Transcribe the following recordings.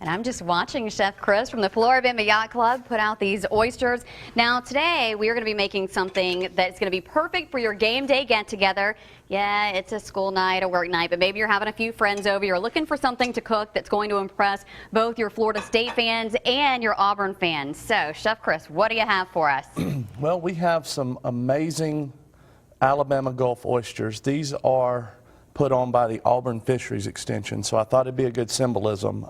And I'm just watching Chef Chris from the Floribama Yacht Club put out these oysters. Now today we are going to be making something that's going to be perfect for your game day get-together. Yeah, it's a school night, a work night, but maybe you're having a few friends over. You're looking for something to cook that's going to impress both your Florida State fans and your Auburn fans. So, Chef Chris, what do you have for us? Well, we have some amazing Alabama Gulf oysters. These are put on by the Auburn Fisheries Extension, so I thought it'd be a good symbolism.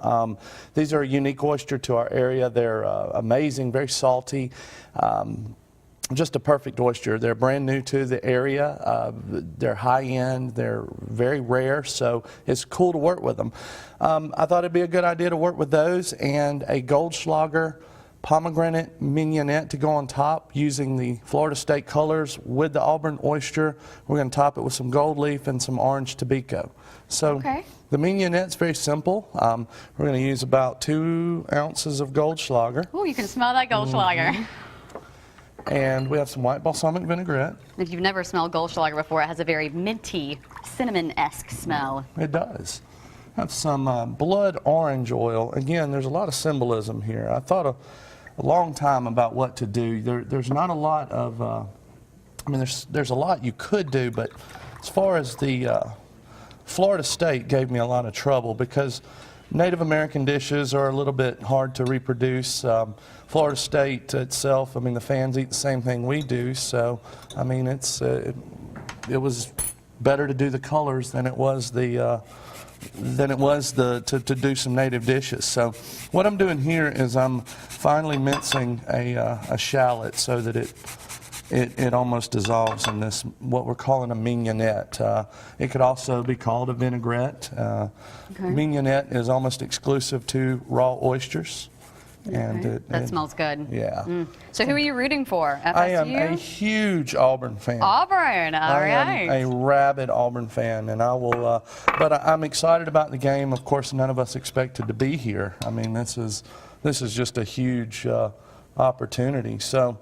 These are a unique oyster to our area. They're amazing, very salty, just a perfect oyster. They're brand new to the area. They're high-end, they're very rare, so it's cool to work with them. I thought it'd be a good idea to work with those and a Goldschlager pomegranate mignonette to go on top using the Florida State colors with the Auburn oyster. We're going to top it with some gold leaf and some orange tobacco. So the mignonette's very simple. We're going to use about 2 ounces of Goldschlager. Oh, you can smell that Goldschlager. And we have some white balsamic vinaigrette. If you've never smelled Goldschlager before, it has a very minty, cinnamon-esque smell. It does. Have some blood orange oil. Again, there's a lot of symbolism here. I thought a long time about what to do. There's not a lot of, I mean, there's a lot you could do, but as far as the Florida State gave me a lot of trouble because Native American dishes are a little bit hard to reproduce. Florida State itself, I mean, the fans eat the same thing we do, so I mean, it was better to do the colors than it was the to do some native dishes. So what I'm doing here is I'm finely mincing a shallot so that it almost dissolves in this, what we're calling a mignonette. It could also be called a vinaigrette. Mignonette is almost exclusive to raw oysters. And that smells good. Yeah. So who are you rooting for? FSU? I am a huge Auburn fan. Auburn, all right. I am a rabid Auburn fan, and I will. But I'm excited about the game. Of course, none of us expected to be here. I mean, this is just a huge opportunity. So,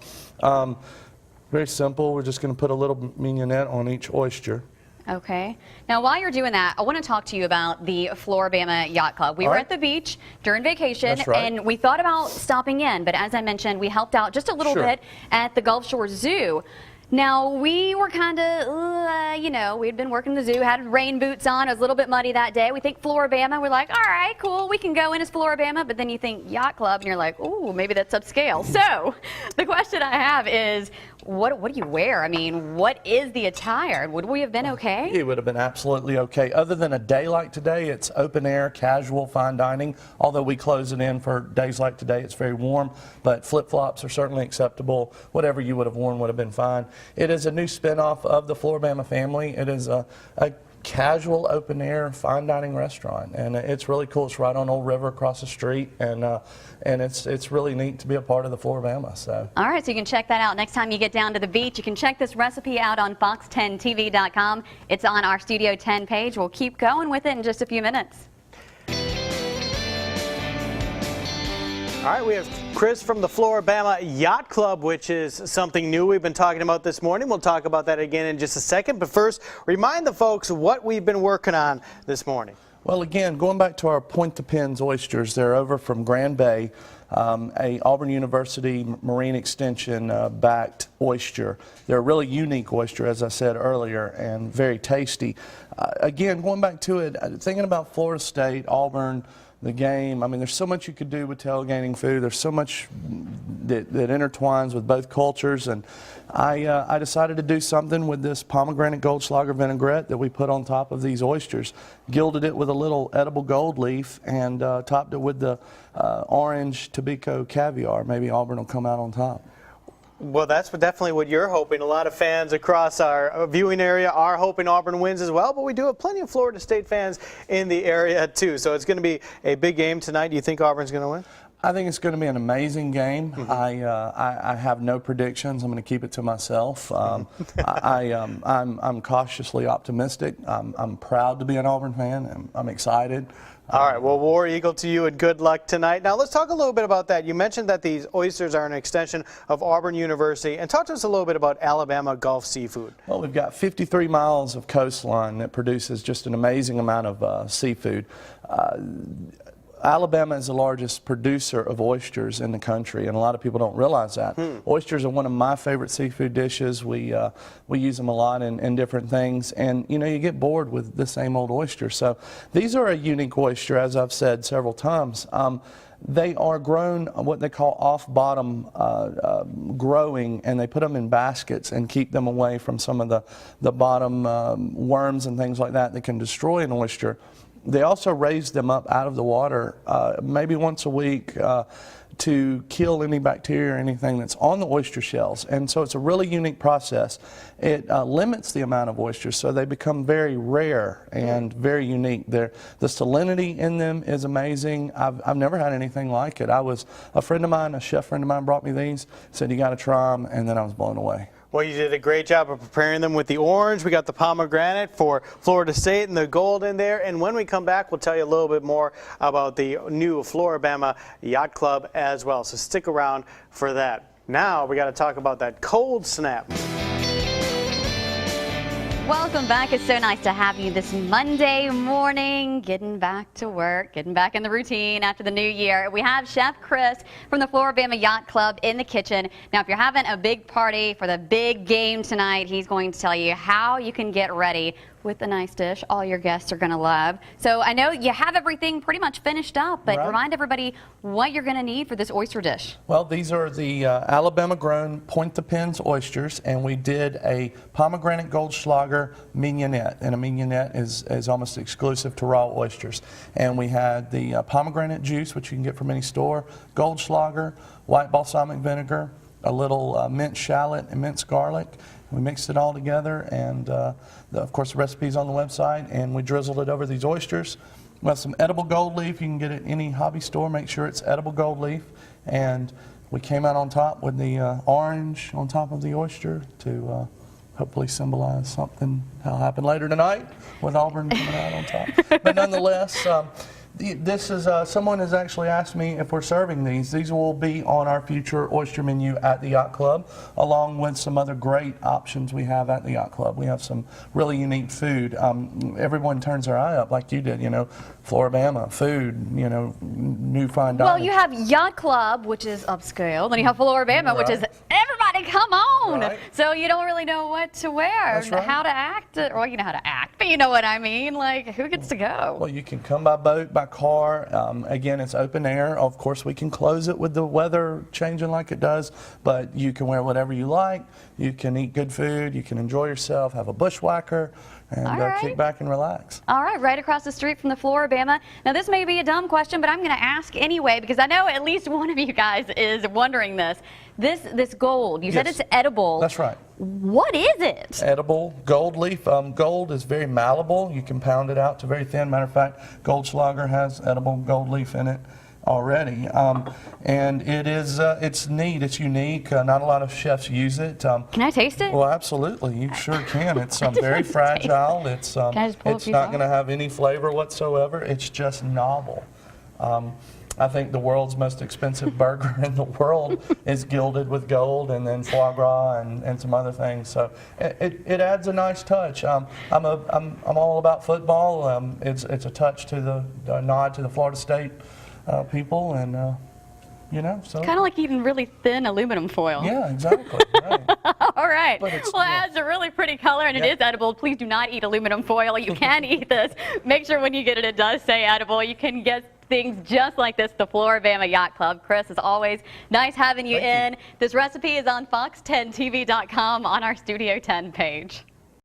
very simple. We're just going to put a little mignonette on each oyster. Okay. Now, while you're doing that, I want to talk to you about the Floribama Yacht Club. We were at the beach during vacation, and we thought about stopping in, but as I mentioned, we helped out just a little bit at the Gulf Shore Zoo. Now, we were kind of, you know, we'd been working the zoo, had rain boots on. It was a little bit muddy that day. We think Floribama. We're like, all right, cool, we can go in as Floribama. But then you think Yacht Club, and you're like, ooh, maybe that's upscale. So the question I have is, what do you wear? I mean, what is the attire? Would we have been okay? It would have been absolutely okay. Other than a day like today, it's open air, casual, fine dining. Although we close it in for days like today, it's very warm. But flip-flops are certainly acceptable. Whatever you would have worn would have been fine. It is a new spinoff of the Floribama family. It is a casual, open-air, fine dining restaurant, and it's really cool. It's right on Old River across the street, and it's really neat to be a part of the Floribama. So. All right, so you can check that out next time you get down to the beach. You can check this recipe out on fox10tv.com. It's on our Studio 10 page. We'll keep going with it in just a few minutes. All right, we have Chris from the Floribama Yacht Club, which is something new we've been talking about this morning. We'll talk about that again in just a second. But first, remind the folks what we've been working on this morning. Well, again, going back to our Aux Pins Oysters, they're over from Grand Bay, a Auburn University Marine Extension backed oyster. They're a really unique oyster, as I said earlier, and very tasty. Again, going back to it, thinking about Florida State, Auburn, the game, I mean, there's so much you could do with tailgating food. There's so much that intertwines with both cultures, and I decided to do something with this Pomegranate-Goldschlager vinaigrette that we put on top of these oysters. Gilded it with a little edible gold leaf and topped it with the orange tobacco caviar. Maybe Auburn will come out on top. Well, that's definitely what you're hoping. A lot of fans across our viewing area are hoping Auburn wins as well, but we do have plenty of Florida State fans in the area too. So it's going to be a big game tonight. Do you think Auburn's going to win? I think it's going to be an amazing game. I have no predictions. I'm going to keep it to myself. I'm cautiously optimistic. I'm proud to be an Auburn fan. I'm excited. All right, well, War Eagle to you and good luck tonight. Now, let's talk a little bit about that. You mentioned that these oysters are an extension of Auburn University. And talk to us a little bit about Alabama Gulf seafood. Well, we've got 53 miles of coastline that produces just an amazing amount of seafood. Alabama is the largest producer of oysters in the country, and a lot of people don't realize that. Oysters are one of my favorite seafood dishes. We use them a lot in different things, and you know, you get bored with the same old oyster. So these are a unique oyster, as I've said several times. They are grown what they call off-bottom growing, and they put them in baskets and keep them away from some of the bottom worms and things like that can destroy an oyster. They also raise them up out of the water maybe once a week to kill any bacteria or anything that's on the oyster shells. And so it's a really unique process. It limits the amount of oysters, so they become very rare and very unique. The salinity in them is amazing. I've never had anything like it. A friend of mine, a chef friend of mine, brought me these, said you got to try them, and then I was blown away. Well, you did a great job of preparing them with the orange. We got the pomegranate for Florida State and the gold in there. And when we come back, we'll tell you a little bit more about the new Flora-Bama Yacht Club as well. So stick around for that. Now we got to talk about that cold snap. Welcome back. It's so nice to have you this Monday morning, getting back to work, getting back in the routine after the new year. We have Chef Chris from the Flora-Bama Yacht Club in the kitchen. Now, if you're having a big party for the big game tonight, he's going to tell you how you can get ready with a nice dish all your guests are going to love. So I know you have everything pretty much finished up, but remind everybody what you're going to need for this oyster dish. Well, these are the Alabama-grown Aux Pins oysters, and we did a Pomegranate-Goldschlager mignonette, and a mignonette is almost exclusive to raw oysters. And we had the pomegranate juice, which you can get from any store, Goldschlager, white balsamic vinegar, a little minced shallot and minced garlic. We mixed it all together, and of course the recipe's on the website, and we drizzled it over these oysters. We have some edible gold leaf. You can get it at any hobby store. Make sure it's edible gold leaf. And we came out on top with the orange on top of the oyster to hopefully symbolize something that'll happen later tonight with Auburn coming out on top. But nonetheless, this is someone has actually asked me if we're serving these. These will be on our future oyster menu at the Yacht Club, along with some other great options we have at the Yacht Club. We have some really unique food. Everyone turns their eye up like you did, you know, Flora-Bama, food, you know, new fine dining. Well, you have Yacht Club, which is upscale, then you have Flora-Bama, which is everybody come on. So you don't really know what to wear, how to act, well, you know how to act, but you know what I mean, like who gets to go? Well, you can come by boat, by car. Again, it's open air. Of course, we can close it with the weather changing like it does, but you can wear whatever you like. You can eat good food. You can enjoy yourself, have a bushwhacker, and kick back and relax. All right across the street from the Flora-Bama. Now, this may be a dumb question, but I'm going to ask anyway because I know at least one of you guys is wondering this. This gold, you said it's edible. That's right. What is it? Edible gold leaf. Gold is very malleable. You can pound it out to very thin. Matter of fact, Goldschlager has edible gold leaf in it already, and it is it's neat. It's unique. Not a lot of chefs use it. Can I taste it? Well, absolutely. You sure can. It's very fragile. It's not going to have any flavor whatsoever. It's just novel. I think the world's most expensive burger in the world is gilded with gold, and then foie gras and some other things. So it adds a nice touch. I'm all about football. It's a touch to the nod to the Florida State people, and you know, so kind of like eating really thin aluminum foil. Yeah, exactly. Right. All right. Well, it has a really pretty color, and it is edible. Please do not eat aluminum foil. You can eat this. Make sure when you get it, it does say edible. You can get things just like this, the Flora-Bama Yacht Club. Chris, as always, nice having you in. This recipe is on fox10tv.com on our Studio 10 page.